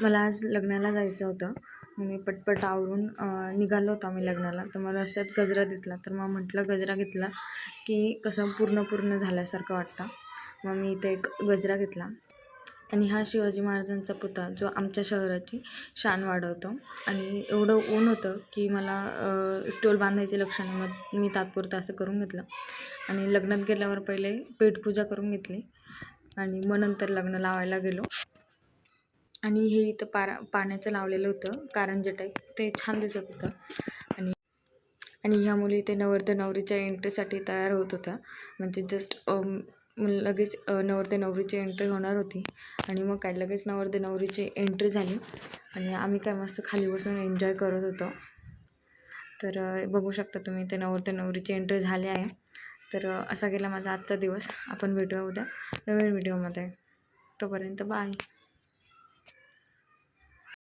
मला आज लग्नाला जायचं होतं. मी पटपट आवरून निघालो होतो आम्ही लग्नाला. तर मला रस्त्यात गजरा दिसला, तर मग म्हटलं गजरा घेतला की कसं पूर्ण झाल्यासारखं वाटतं. मग मी इथे एक गजरा घेतला आणि हा शिवाजी महाराजांचा पुतळा जो आमच्या शहराची शान वाढवतो. आणि एवढं ऊन होतं की मला स्टोल बांधायचे लक्ष नाही. मग मी तात्पुरतं असं करून घेतलं आणि लग्नात गेल्यावर पहिले पेटपूजा करून घेतली आणि मग नंतर लग्न लावायला गेलो. आणि हे इथं पाण्याचं लावलेलं होतं कारंजे टाईप, ते छान दिसत होतं. आणि ह्या मुली इथे नवरदेव नवरीच्या एंट्रीसाठी तयार होत होत्या. म्हणजे जस्ट लगेच नवरदेव नवरीची एंट्री होणार होती आणि मग काय लगेच नवरदेव नवरीची एंट्री झाली आणि आम्ही काय मस्त खाली बसून एन्जॉय करत होतो. तर बघू शकता तुम्ही इथे नवरदेव नवरीची एंट्री झाली आहे. तर असा गेला माझा आजचा दिवस. आपण भेटूया उद्या नवीन व्हिडिओमध्ये. तोपर्यंत बाय.